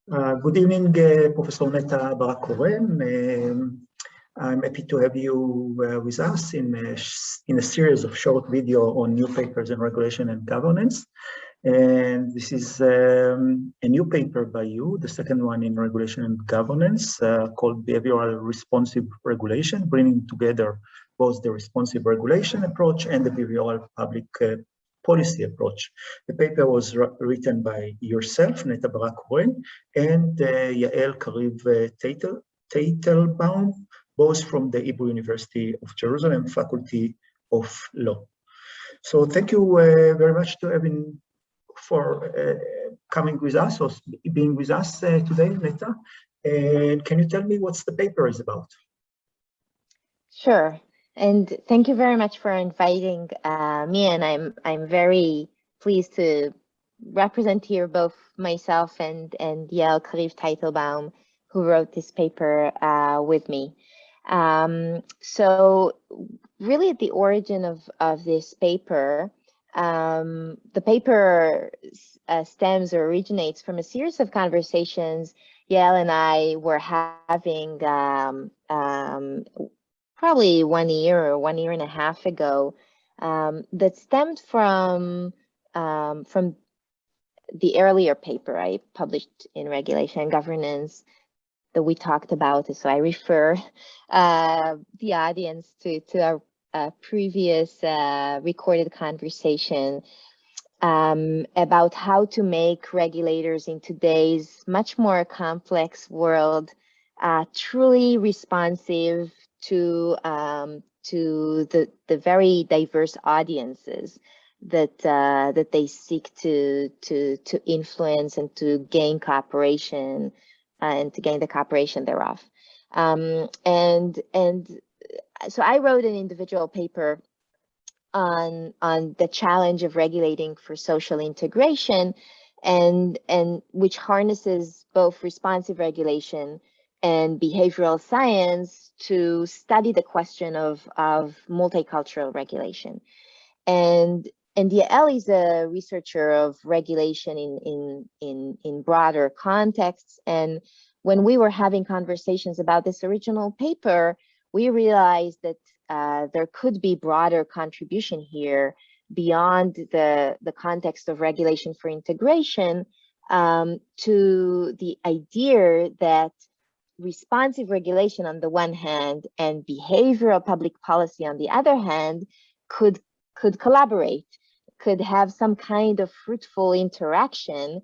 Good evening, Professor Netta, Barak-Corren. I'm happy to have you with us in a series of short video on new papers in regulation and governance. And this is a new paper by you, the second one in regulation and governance, called Behavioral Responsive Regulation, bringing together both the responsive regulation approach and the behavioral public policy approach. The paper was written by yourself, Netta Barak-Corren, and Yael Kariv-Teitelbaum, both from the Hebrew University of Jerusalem Faculty of Law. So thank you very much for coming with us or being with us today, Netta. And can you tell me what the paper is about? Sure. And thank you very much for inviting me, and I'm very pleased to represent here both myself and Yael Kariv-Teitelbaum, who wrote this paper with me. So really at the origin of this paper, the paper stems or originates from a series of conversations Yael and I were having probably 1 year or 1.5 years ago, that stemmed from the earlier paper I published in Regulation and Governance that we talked about. So I refer the audience to our previous recorded conversation about how to make regulators in today's much more complex world truly responsive to the very diverse audiences that they seek to influence and to gain cooperation and to gain the cooperation thereof. And so I wrote an individual paper on the challenge of regulating for social integration, and which harnesses both responsive regulation and behavioral science to study the question of multicultural regulation. And Yael is a researcher of regulation in broader contexts. And when we were having conversations about this original paper, we realized that there could be broader contribution here beyond the context of regulation for integration, to the idea that responsive regulation on the one hand and behavioral public policy on the other hand could collaborate, could have some kind of fruitful interaction,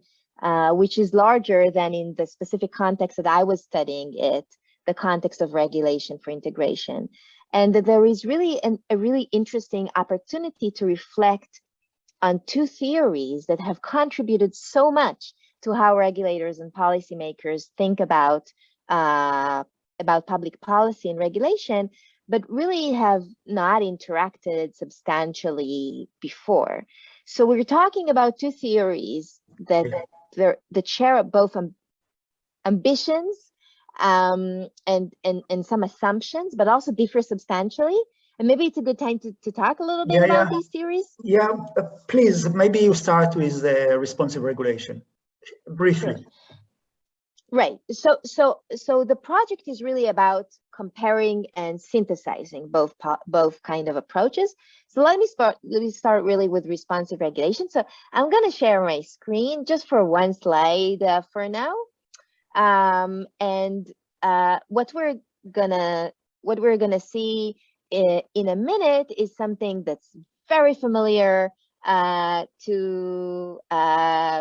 which is larger than in the specific context that I was studying it, the context of regulation for integration. And that there is really a really interesting opportunity to reflect on two theories that have contributed so much to how regulators and policymakers think about public policy and regulation, but really have not interacted substantially before. So we're talking about two theories that share both ambitions and some assumptions, but also differ substantially. And maybe it's a good time to talk a little bit about these theories. Yeah, please, maybe you start with responsive regulation, briefly. Sure. Right. So the project is really about comparing and synthesizing both kind of approaches. So let me start really with responsive regulation. So I'm going to share my screen just for one slide for now. And what we're gonna see in a minute is something that's very familiar to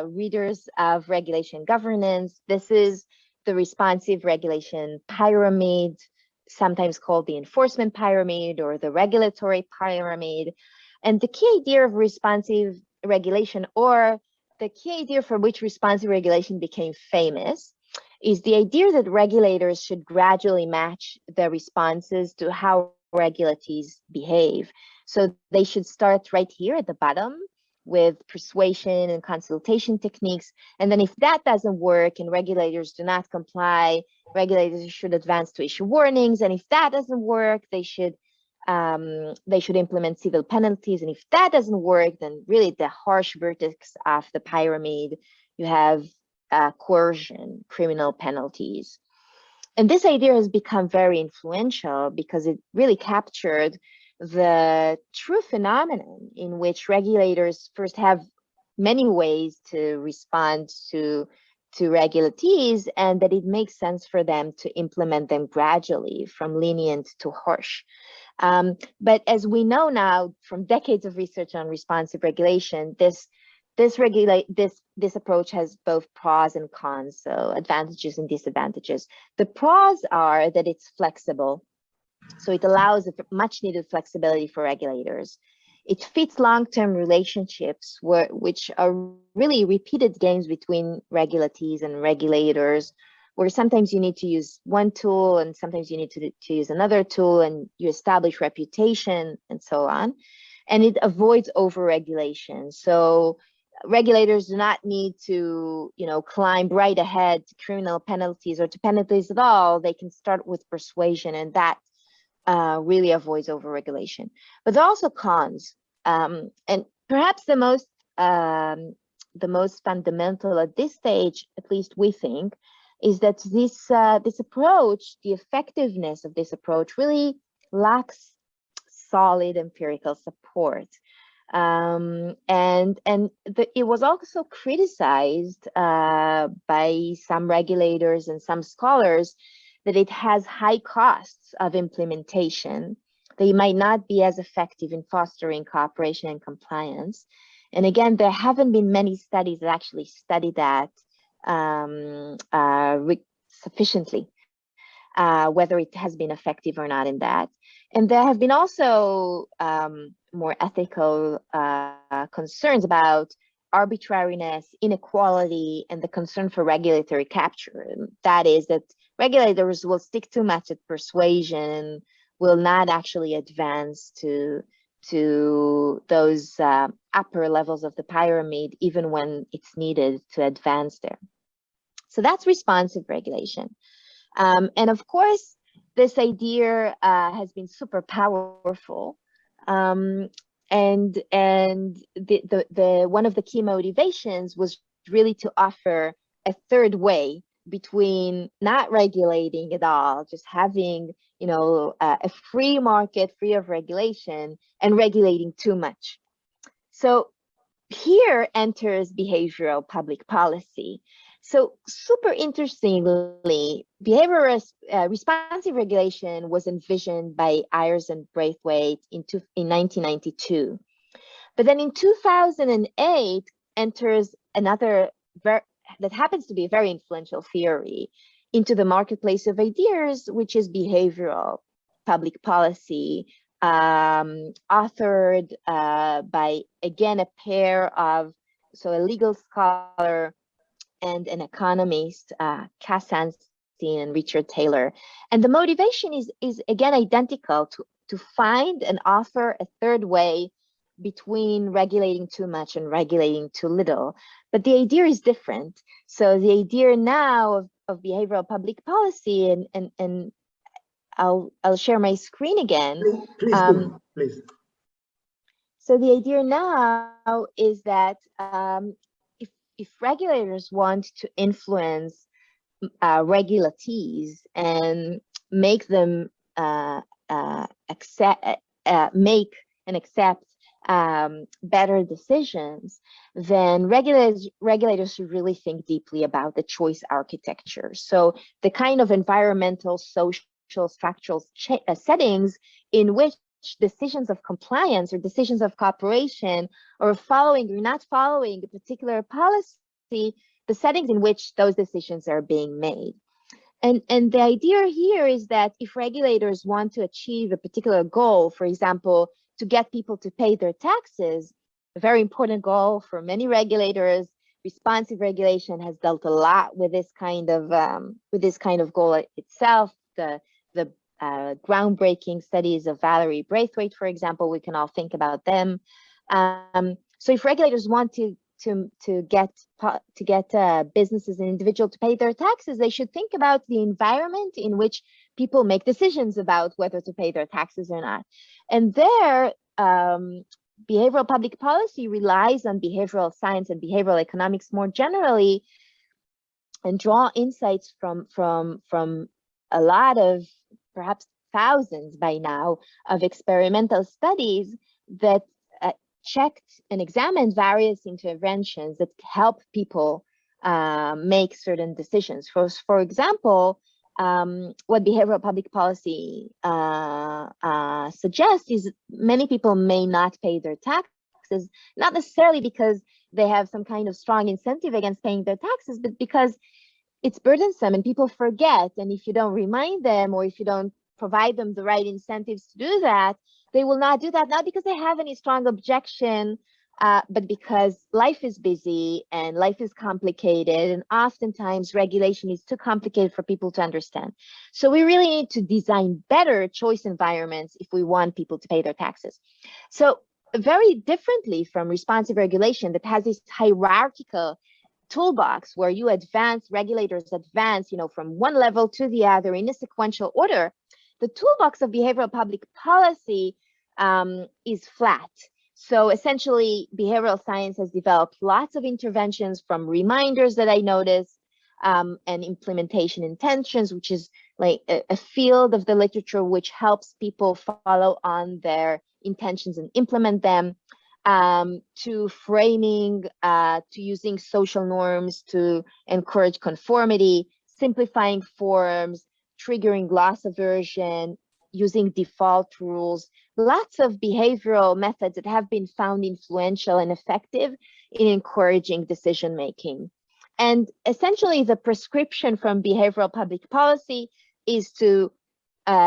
readers of regulation governance. This is the responsive regulation pyramid, sometimes called the enforcement pyramid or the regulatory pyramid. And the key idea of responsive regulation, or the key idea for which responsive regulation became famous, is the idea that regulators should gradually match their responses to how regulators behave. So they should start right here at the bottom with persuasion and consultation techniques. And then if that doesn't work and regulators do not comply, regulators should advance to issue warnings. And if that doesn't work, they should implement civil penalties. And if that doesn't work, then really the harsh vertex of the pyramid, you have coercion, criminal penalties. And this idea has become very influential because it really captured the true phenomenon in which regulators first have many ways to respond to regulators, and that it makes sense for them to implement them gradually from lenient to harsh. But as we know now from decades of research on responsive regulation, this approach has both pros and cons, so advantages and disadvantages. The pros are that it's flexible, so it allows much needed flexibility for regulators. It fits long-term relationships which are really repeated games between regulators and regulators, where sometimes you need to use one tool and sometimes you need to use another tool, and you establish reputation and so on. And it avoids over-regulation. So regulators do not need to, climb right ahead to criminal penalties or to penalties at all. They can start with persuasion, and that really avoids over-regulation. But there are also cons, and perhaps the most fundamental at this stage, at least we think, is that this approach, the effectiveness of this approach, really lacks solid empirical support. It was also criticized by some regulators and some scholars that it has high costs of implementation. They might not be as effective in fostering cooperation and compliance. And again, there haven't been many studies that actually study that sufficiently, whether it has been effective or not in that. And there have been also more ethical concerns about arbitrariness, inequality, and the concern for regulatory capture. That is, that regulators will stick too much at persuasion, will not actually advance to those upper levels of the pyramid, even when it's needed to advance there. So that's responsive regulation. And of course, this idea has been super powerful. And one of the key motivations was really to offer a third way between not regulating at all, just having a free market free of regulation, and regulating too much. So here enters behavioral public policy. So super interestingly, responsive regulation was envisioned by Ayers and Braithwaite in 1992. But then in 2008 enters another that happens to be a very influential theory into the marketplace of ideas, which is behavioral public policy, authored by, again, a pair of, a legal scholar and an economist, Cass Sunstein and Richard Taylor. And the motivation is again identical, to find and offer a third way between regulating too much and regulating too little. But the idea is different. So the idea now of behavioral public policy, and I'll share my screen again. Please. So the idea now is that if regulators want to influence regulators and make them accept better decisions, then regulators should really think deeply about the choice architecture. So the kind of environmental, social, structural settings in which decisions of compliance or decisions of cooperation or following or not following a particular policy, the settings in which those decisions are being made. And the idea here is that if regulators want to achieve a particular goal, for example, to get people to pay their taxes, a very important goal for many regulators, responsive regulation has dealt a lot with this kind of goal itself. The groundbreaking studies of Valerie Braithwaite, for example, we can all think about them. So if regulators want to get businesses and individuals to pay their taxes, they should think about the environment in which people make decisions about whether to pay their taxes or not. And there, behavioral public policy relies on behavioral science and behavioral economics more generally and draw insights from a lot of, perhaps thousands by now, of experimental studies that checked and examined various interventions that help people make certain decisions. For example, what behavioral public policy suggests is many people may not pay their taxes, not necessarily because they have some kind of strong incentive against paying their taxes, but because it's burdensome and people forget. And if you don't remind them, or if you don't provide them the right incentives to do that, they will not do that, not because they have any strong objection, but because life is busy and life is complicated, and oftentimes regulation is too complicated for people to understand. So we really need to design better choice environments if we want people to pay their taxes. So very differently from responsive regulation that has this hierarchical toolbox where you regulators advance, from one level to the other in a sequential order, the toolbox of behavioral public policy is flat. So essentially, behavioral science has developed lots of interventions, from reminders that I noticed, and implementation intentions, which is like a field of the literature which helps people follow on their intentions and implement them, to framing, to using social norms to encourage conformity, simplifying forms, triggering loss aversion, using default rules, lots of behavioral methods that have been found influential and effective in encouraging decision making. And essentially, the prescription from behavioral public policy is to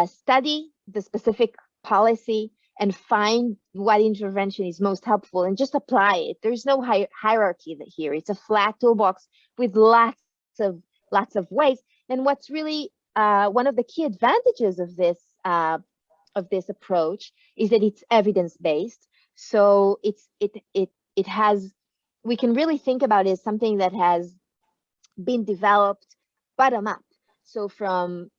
study the specific policy and find what intervention is most helpful and just apply it. There's no hierarchy here. It's a flat toolbox with lots of ways. And what's really one of the key advantages of this approach is that it's evidence-based. So it has, we can really think about it as something that has been developed bottom up. So from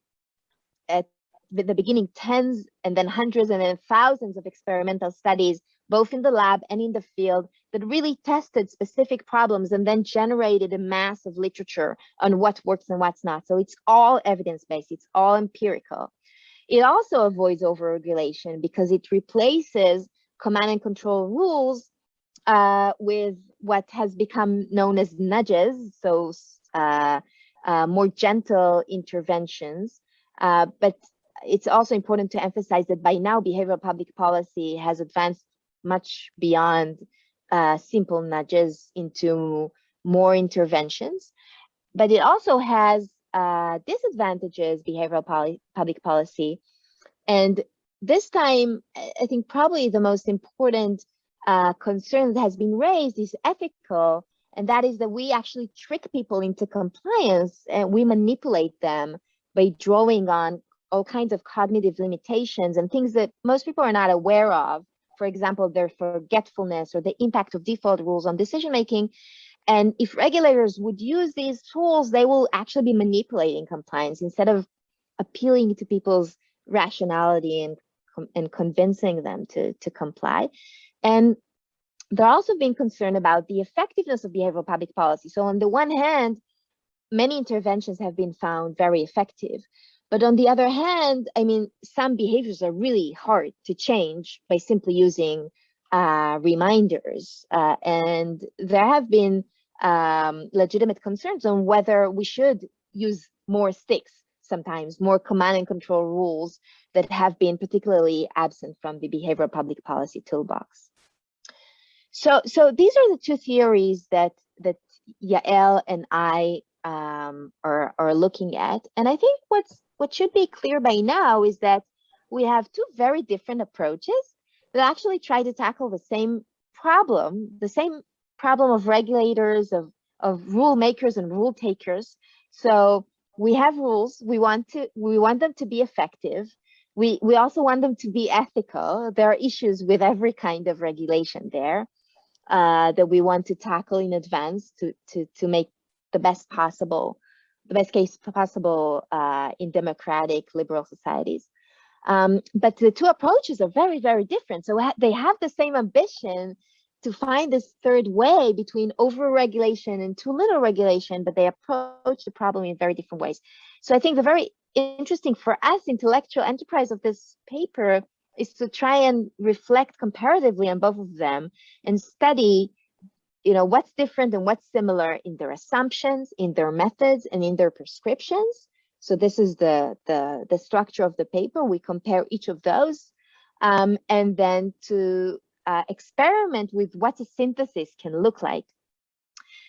at the beginning, tens and then hundreds and then thousands of experimental studies, both in the lab and in the field, that really tested specific problems and then generated a mass of literature on what works and what's not. So it's all evidence-based, it's all empirical. It also avoids overregulation because it replaces command and control rules with what has become known as nudges, so more gentle interventions. But it's also important to emphasize that by now, behavioral public policy has advanced much beyond simple nudges into more interventions. But it also has disadvantages, behavioral public policy. And this time, I think probably the most important concern that has been raised is ethical, and that is that we actually trick people into compliance and we manipulate them by drawing on all kinds of cognitive limitations and things that most people are not aware of. For example, their forgetfulness or the impact of default rules on decision making. And if regulators would use these tools, they will actually be manipulating compliance instead of appealing to people's rationality and convincing them to comply. And they're also being concerned about the effectiveness of behavioral public policy. So on the one hand, many interventions have been found very effective. But on the other hand, I mean, some behaviors are really hard to change by simply using reminders. And there have been legitimate concerns on whether we should use more sticks, sometimes more command and control rules that have been particularly absent from the behavioral public policy toolbox. So these are the two theories that Yael and I are looking at. And I think what should be clear by now is that we have two very different approaches that actually try to tackle the same problem of regulators, of rule makers and rule takers. So we have rules, we want them to be effective. We also want them to be ethical. There are issues with every kind of regulation there that we want to tackle in advance to make the best case possible in democratic liberal societies. But the two approaches are very, very different. So they have the same ambition to find this third way between over-regulation and too little regulation, but they approach the problem in very different ways. So I think the very interesting for us intellectual enterprise of this paper is to try and reflect comparatively on both of them and study, what's different and what's similar in their assumptions, in their methods, and in their prescriptions. So this is the structure of the paper. We compare each of those, and then to experiment with what a synthesis can look like.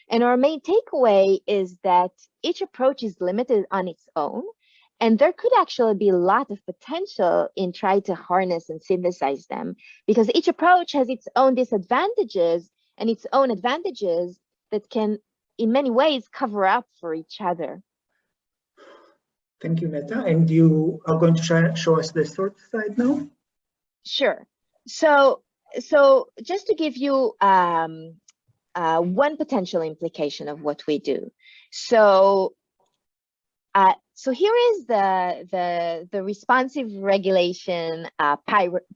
And our main takeaway is that each approach is limited on its own, and there could actually be a lot of potential in trying to harness and synthesize them, because each approach has its own disadvantages and its own advantages that can, in many ways, cover up for each other. Thank you, Netta. And you are going to show us the third slide now? Sure. So just to give you one potential implication of what we do. So here is the responsive regulation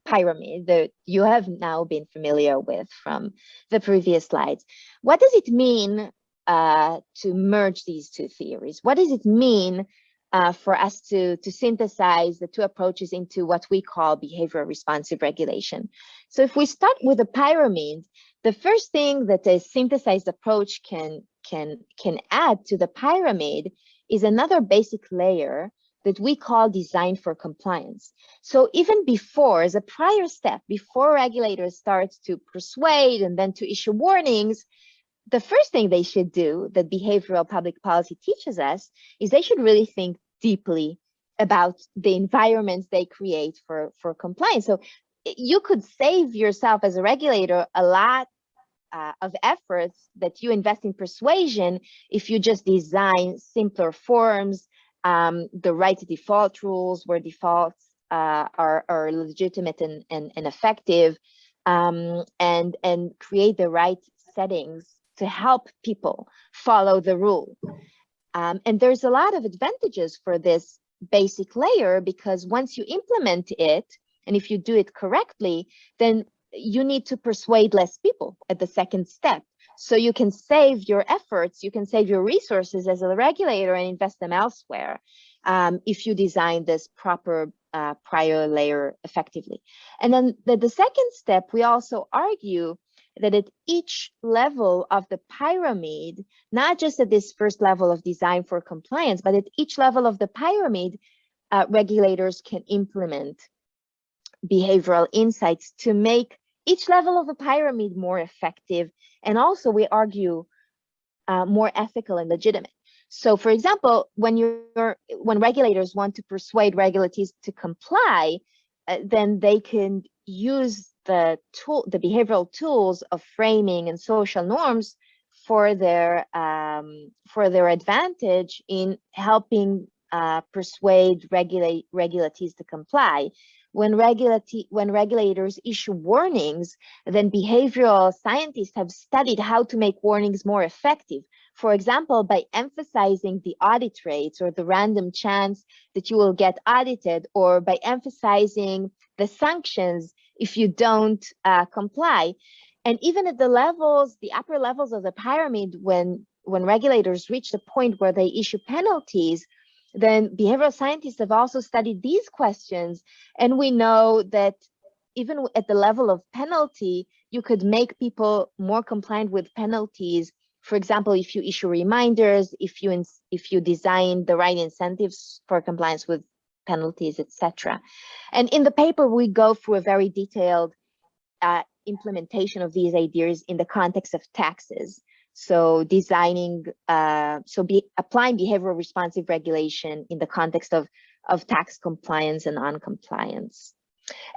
pyramid that you have now been familiar with from the previous slides. What does it mean to merge these two theories? What does it mean for us to synthesize the two approaches into what we call behavioral responsive regulation? So if we start with the pyramid, the first thing that a synthesized approach can add to the pyramid is another basic layer that we call design for compliance. So even before, as a prior step, before regulators start to persuade and then to issue warnings, the first thing they should do, that behavioral public policy teaches us, is they should really think deeply about the environments they create for compliance. So you could save yourself as a regulator a lot of efforts that you invest in persuasion if you just design simpler forms, the right default rules where defaults are legitimate and effective, and create the right settings to help people follow the rule. And there's a lot of advantages for this basic layer, because once you implement it, and if you do it correctly, then you need to persuade less people at the second step. So you can save your efforts, you can save your resources as a regulator and invest them elsewhere if you design this proper prior layer effectively. And then the second step, we also argue that at each level of the pyramid, not just at this first level of design for compliance, but at each level of the pyramid, regulators can implement behavioral insights to make each level of the pyramid more effective, and also we argue more ethical and legitimate. So for example, when regulators want to persuade regulators to comply, then they can use the behavioral tools of framing and social norms for their advantage in helping persuade regulators to comply. When regulators issue warnings, then behavioral scientists have studied how to make warnings more effective. For example, by emphasizing the audit rates or the random chance that you will get audited, or by emphasizing the sanctions if you don't comply. And even at the upper levels of the pyramid, when regulators reach the point where they issue penalties, then behavioral scientists have also studied these questions. And we know that even at the level of penalty, you could make people more compliant with penalties. For example, if you issue reminders, if you design the right incentives for compliance with penalties, etc. And in the paper, we go through a very detailed implementation of these ideas in the context of taxes. So applying behavioral responsive regulation in the context of tax compliance and non-compliance.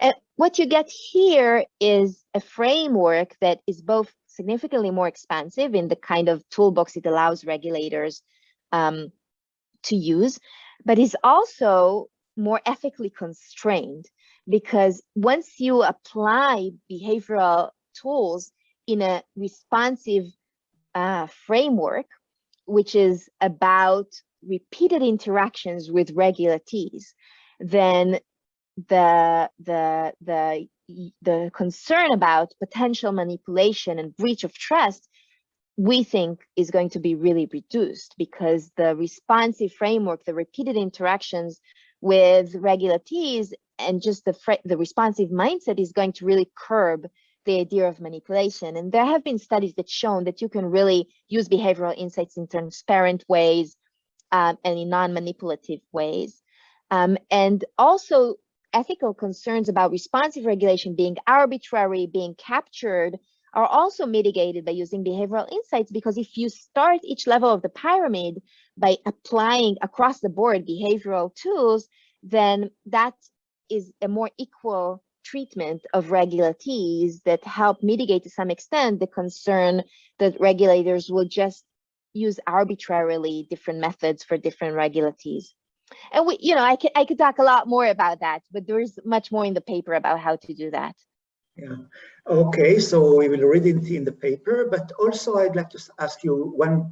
And what you get here is a framework that is both significantly more expansive in the kind of toolbox it allows regulators to use, but is also more ethically constrained, because once you apply behavioral tools in a responsive framework, which is about repeated interactions with regulators, then the concern about potential manipulation and breach of trust, we think, is going to be really reduced, because the responsive framework, the repeated interactions with regulatees, and just the responsive mindset is going to really curb the idea of manipulation. And there have been studies that shown that you can really use behavioral insights in transparent ways and in non-manipulative ways. And also, ethical concerns about responsive regulation being arbitrary, being captured, are also mitigated by using behavioral insights, because if you start each level of the pyramid by applying across the board behavioral tools, then that is a more equal treatment of regulatees that help mitigate to some extent the concern that regulators will just use arbitrarily different methods for different regulatees. And I could talk a lot more about that, but there is much more in the paper about how to do that. Yeah. Okay, so we will read it in the paper, but also I'd like to ask you one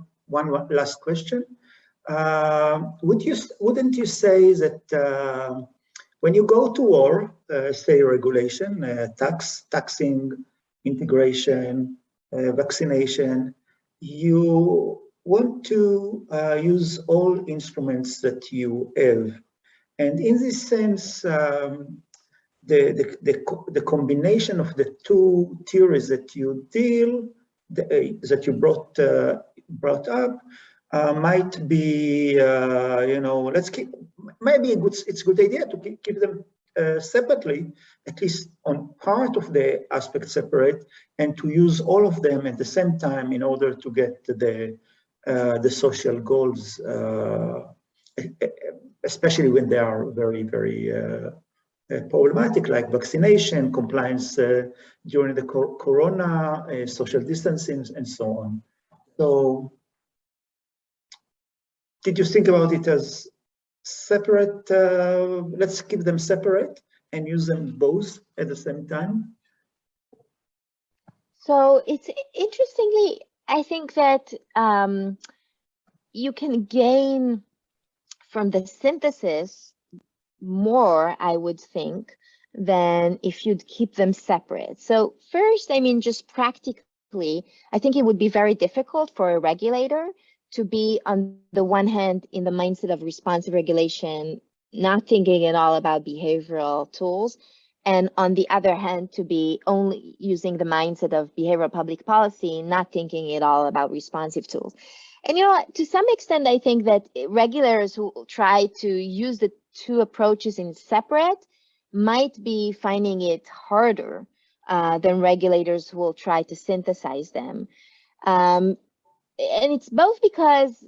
last question. Wouldn't you say that when you go to war, say regulation, taxing, integration, vaccination, you want to use all instruments that you have, and in this sense, the combination of the two theories that you that you brought up might be, let's keep, maybe it's a good idea to keep them separately, at least on part of the aspect separate, and to use all of them at the same time in order to get the social goals, especially when they are very, very problematic, like vaccination, compliance during the corona, social distancing, and so on. So, did you think about it as separate? Let's keep them separate and use them both at the same time? So it's interestingly, I think that you can gain from the synthesis more, I would think, than if you'd keep them separate. So first, I mean, just practically, I think it would be very difficult for a regulator to be, on the one hand, in the mindset of responsive regulation, not thinking at all about behavioral tools, and on the other hand, to be only using the mindset of behavioral public policy, not thinking at all about responsive tools. And to some extent, I think that regulators who try to use the two approaches in separate might be finding it harder than regulators who will try to synthesize them. And it's both because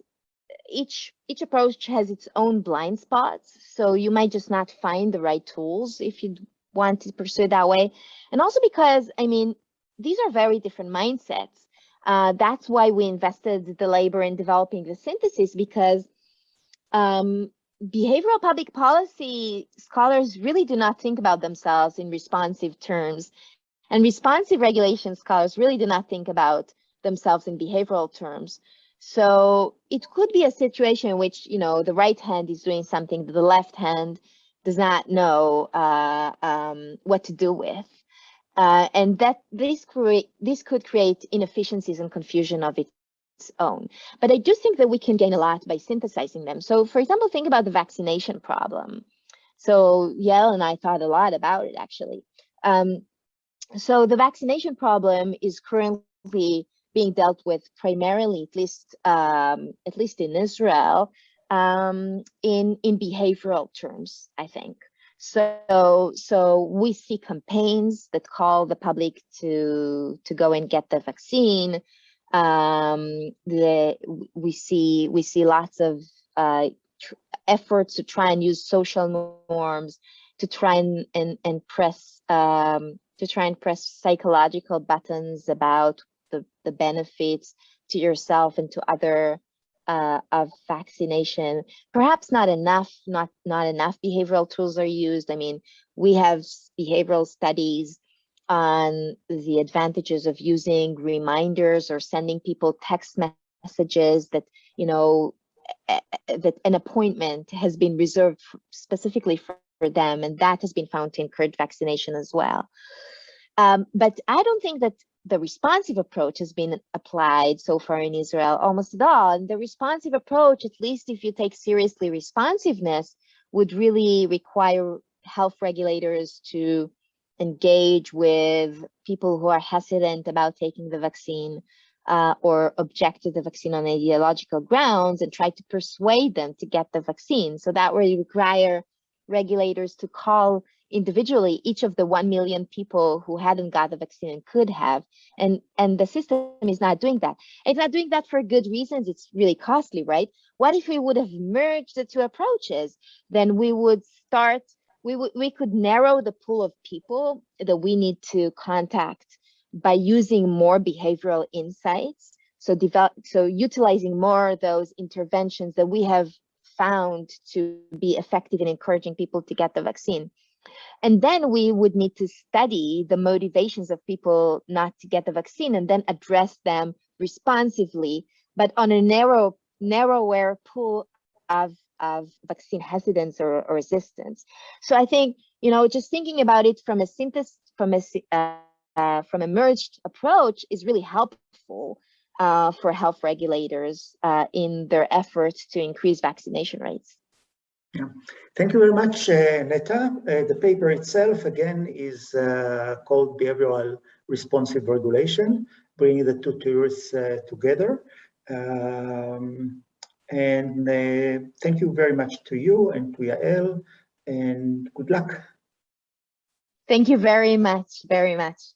each approach has its own blind spots. So you might just not find the right tools if you want to pursue it that way. And also because, I mean, these are very different mindsets. That's why we invested the labor in developing the synthesis, because behavioral public policy scholars really do not think about themselves in responsive terms. And responsive regulation scholars really do not think about themselves in behavioral terms. So it could be a situation in which, the right hand is doing something that the left hand does not know what to do with. And that this could create inefficiencies and confusion of its own. But I do think that we can gain a lot by synthesizing them. So, for example, think about the vaccination problem. So Yael and I thought a lot about it, actually. So the vaccination problem is currently being dealt with primarily, at least in Israel, in behavioral terms, I think. So we see campaigns that call the public to go and get the vaccine. We see lots of efforts to try and use social norms to try and press psychological buttons about the benefits to yourself and to other of vaccination. Perhaps not enough behavioral tools are used. I mean, we have behavioral studies on the advantages of using reminders or sending people text messages that, that an appointment has been reserved specifically for them, and that has been found to encourage vaccination as well. But I don't think that the responsive approach has been applied so far in Israel almost at all. And the responsive approach, at least if you take seriously responsiveness, would really require health regulators to engage with people who are hesitant about taking the vaccine or object to the vaccine on ideological grounds and try to persuade them to get the vaccine. So that would require regulators to call individually each of the 1 million people who hadn't got the vaccine and could have, and the system is not doing that. It's not doing that for good reasons. It's really costly, right? What if we would have merged the two approaches? Then we would start, we could narrow the pool of people that we need to contact by using more behavioral insights. So utilizing more of those interventions that we have found to be effective in encouraging people to get the vaccine. And then we would need to study the motivations of people not to get the vaccine and then address them responsively, but on a narrower pool of vaccine hesitance or resistance. So I think, just thinking about it from a merged approach is really helpful for health regulators in their efforts to increase vaccination rates. Yeah. Thank you very much, Netta. The paper itself, again, is called Behavioral Responsive Regulation, bringing the two theories together. And thank you very much to you and to Yael, and good luck. Thank you very much, very much.